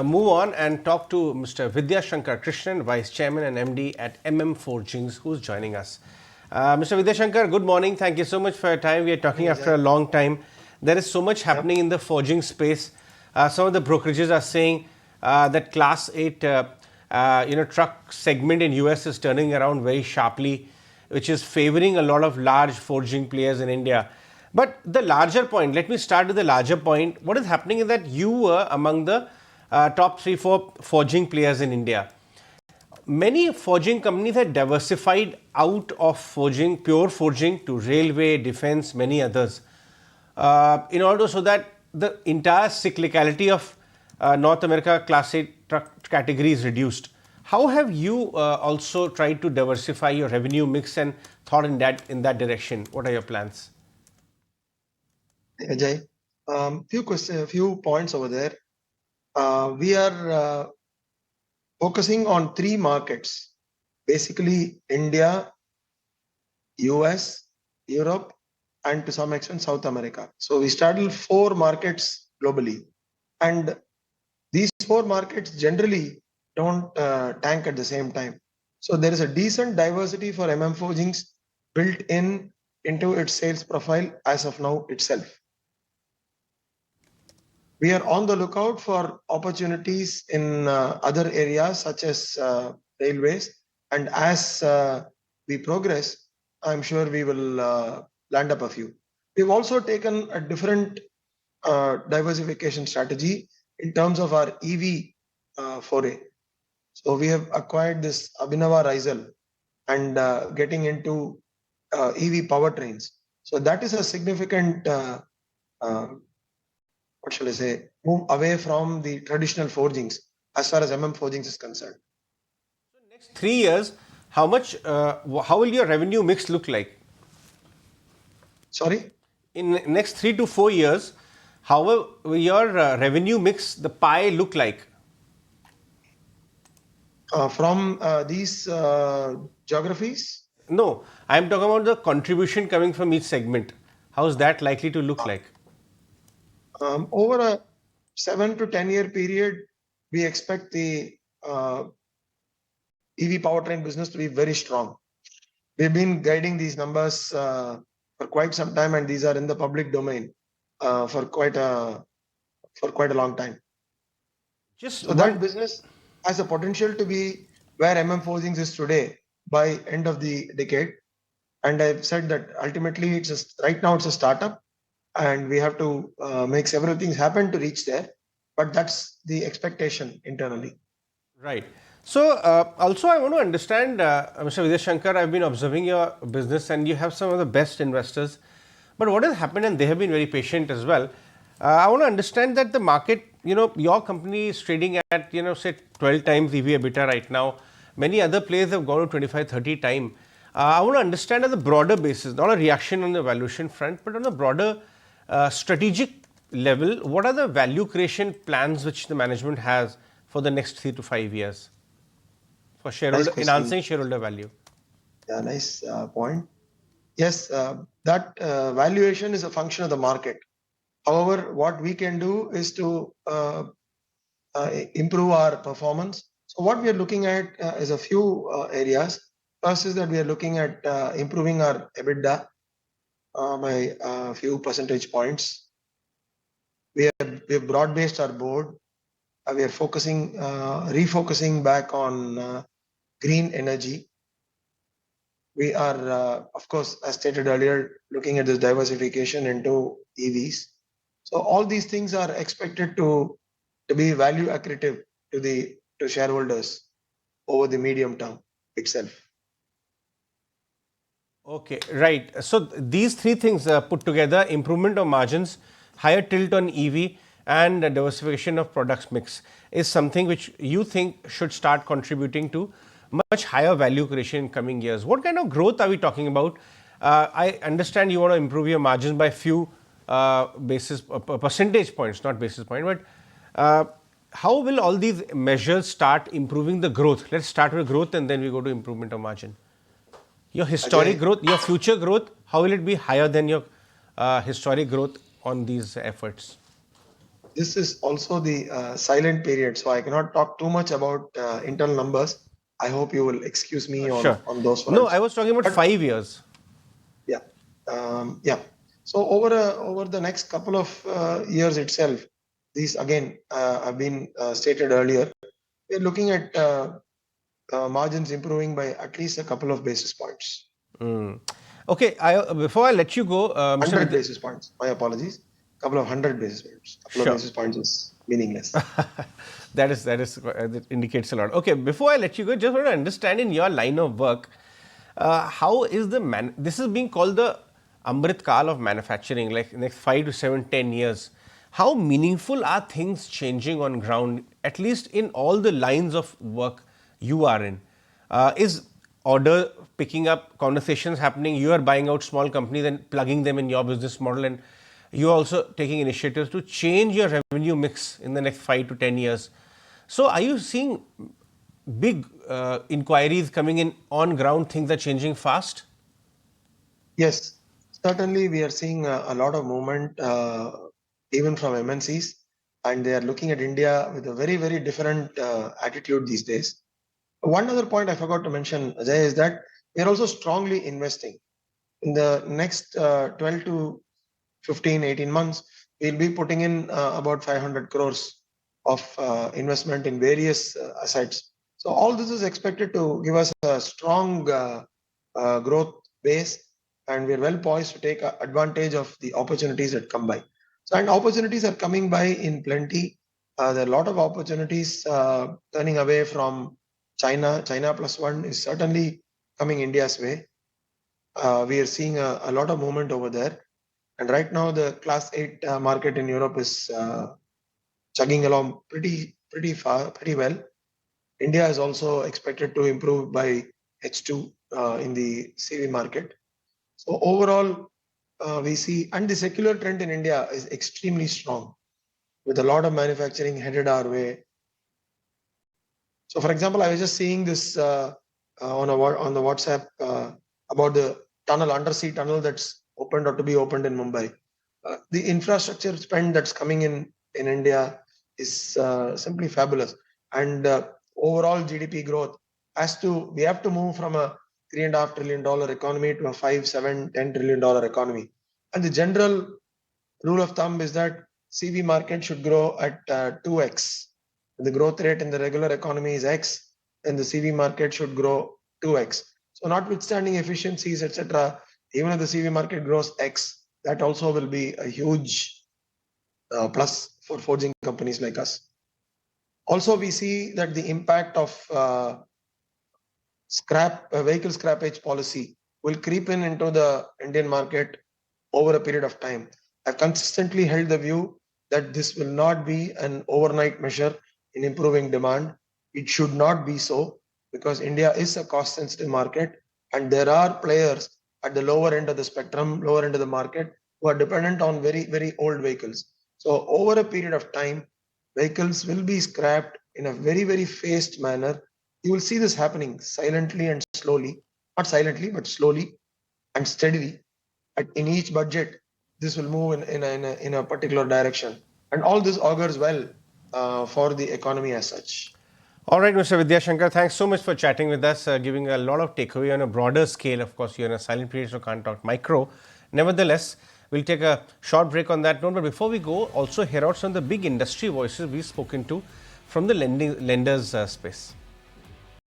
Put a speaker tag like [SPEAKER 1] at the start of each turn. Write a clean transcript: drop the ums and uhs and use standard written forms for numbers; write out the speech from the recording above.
[SPEAKER 1] move on and talk to Mr. Vidyashankar Krishnan, Vice Chairman and MD at Forgings, who's joining us. Mr. Vidyashankar, good morning. Thank you so much for your time. We are talking after a long time. There is so much happening in the forging space. Some of the brokerages are saying that Class 8 truck segment in US is turning around very sharply, which is favoring a lot of large forging players in India. But the larger point, let me start with the larger point. What is happening is that you were among the top 3-4 forging players in India. Many forging companies have diversified out of forging, pure forging, to railway, defense, many others, in order so that the entire cyclicality of North America Class 8 truck category is reduced. How have you also tried to diversify your revenue mix and thought in that direction? What are your plans?
[SPEAKER 2] Ajay, few points over there. We are focusing on three markets, basically India, US, Europe, and to some extent South America. So we started 4 markets globally, and these 4 markets generally don't tank at the same time. So there is a decent diversity for Forgings built into its sales profile as of now itself. We are on the lookout for opportunities in other areas such as railways, and as we progress, I'm sure we will land up a few. We've also taken a different diversification strategy in terms of our EV foray. So we have acquired this Abhinava Rizal and getting into EV powertrains. So that is a significant what shall I say, move away from the traditional forgings as far as Forgings is concerned.
[SPEAKER 1] So next 3 years, how will your revenue mix look like?
[SPEAKER 2] Sorry?
[SPEAKER 1] In next 3 to 4 years, how will your revenue mix, the pie, look like?
[SPEAKER 2] From these geographies?
[SPEAKER 1] No, I am talking about the contribution coming from each segment. How is that likely to look like?
[SPEAKER 2] Over a 7 to 10 year period, we expect the EV powertrain business to be very strong. We've been guiding these numbers for quite some time, and these are in the public domain for quite a long time. So that business has a potential to be where Forgings is today by end of the decade. And I've said that ultimately right now it's a startup, and we have to make several things happen to reach there. But that's the expectation internally.
[SPEAKER 1] Right. So also I want to understand, Mr. Vidyashankar, I've been observing your business and you have some of the best investors. But what has happened, and they have been very patient as well. I want to understand that the market, your company is trading at, say 12 times EV EBITDA right now. Many other players have gone to 25, 30 times. I want to understand on the broader basis, not a reaction on the valuation front, but on the broader strategic level, what are the value creation plans which the management has for the next 3 to 5 years for enhancing shareholder value?
[SPEAKER 2] Yeah, nice point. Yes, that valuation is a function of the market. However, what we can do is to improve our performance. So what we are looking at is a few areas. First is that we are looking at improving our EBITDA by a few percentage points. We have broad-based our board. We are refocusing back on green energy. We are, of course, as stated earlier, looking at this diversification into EVs. So all these things are expected to be value accretive to shareholders over the medium term itself.
[SPEAKER 1] Okay, right. So these three things put together, improvement of margins, higher tilt on EV, and diversification of products mix, is something which you think should start contributing to much higher value creation in coming years. What kind of growth are we talking about? I understand you want to improve your margins by few percentage points, not basis point, but how will all these measures start improving the growth? Let's start with growth and then we go to improvement of margin. Your historic growth, your future growth, how will it be higher than your historic growth on these efforts?
[SPEAKER 2] this is also the silent period, so I cannot talk too much about internal numbers. I hope you will excuse me
[SPEAKER 1] Sure.
[SPEAKER 2] on those
[SPEAKER 1] No, I
[SPEAKER 2] fronts.
[SPEAKER 1] was talking about
[SPEAKER 2] But
[SPEAKER 1] 5 years.
[SPEAKER 2] yeah, yeah. So over the next couple of years itself, these again have been stated earlier. We're looking at margins improving by at least a couple of basis points.
[SPEAKER 1] Mm. Okay, before I let you go, Mr.
[SPEAKER 2] 100 basis points. My apologies. Couple of 100 basis points. Couple of
[SPEAKER 1] Sure.
[SPEAKER 2] basis points is meaningless.
[SPEAKER 1] That indicates a lot. Okay, before I let you go, just want to understand in your line of work, how is this is being called the Amrit Kal of manufacturing, like next 5 to 7, 10 years. How meaningful are things changing on ground, at least in all the lines of work you are in? Is order picking up, conversations happening, you are buying out small companies and plugging them in your business model, and you are also taking initiatives to change your revenue mix in the next 5 to 10 years. So, are you seeing big inquiries coming in on ground? Things are changing fast.
[SPEAKER 2] Yes, certainly we are seeing a lot of movement even from MNCs, and they are looking at India with a very, very different attitude these days. One other point I forgot to mention, Ajay, is that we are also strongly investing. In the next 12 to 15, 18 months, we'll be putting in about 500 crores of investment in various assets. So all this is expected to give us a strong growth base, and we're well poised to take advantage of the opportunities that come by. So, and opportunities are coming by in plenty. There are a lot of opportunities turning away from China. China plus one is certainly coming India's way. We are seeing a lot of movement over there. And right now, the Class 8 market in Europe is chugging along pretty far, pretty well. India is also expected to improve by H2 in the CV market. So overall, we see, and the secular trend in India is extremely strong, with a lot of manufacturing headed our way. So, for example, I was just seeing this on the WhatsApp about the undersea tunnel that's opened or to be opened in Mumbai. The infrastructure spend that's coming in India is simply fabulous, and overall GDP growth we have to move from a $3.5 trillion economy to a 5, 7, 10 trillion dollar economy, and the general rule of thumb is that CV market should grow at 2x. The growth rate in the regular economy is X, and the CV market should grow 2x. So, notwithstanding efficiencies, etc., even if the CV market grows X, that also will be a huge plus for forging companies like us. Also, we see that the impact of vehicle scrappage policy will creep into the Indian market over a period of time. I've consistently held the view that this will not be an overnight measure in improving demand. It should not be so, because India is a cost sensitive market, and there are players at the lower end of the spectrum, lower end of the market, who are dependent on very, very old vehicles. So, over a period of time, vehicles will be scrapped in a very, very phased manner. You will see this happening silently and slowly, not silently, but slowly and steadily. In each budget, this will move in a particular direction. And all this augurs well for the economy as such.
[SPEAKER 1] All right, Mr. Vidyashankar, thanks so much for chatting with us, giving a lot of takeaway on a broader scale. Of course, you're in a silent period, so can't talk micro. Nevertheless, we'll take a short break on that note. But before we go, also hear out some of the big industry voices we've spoken to from the lenders space.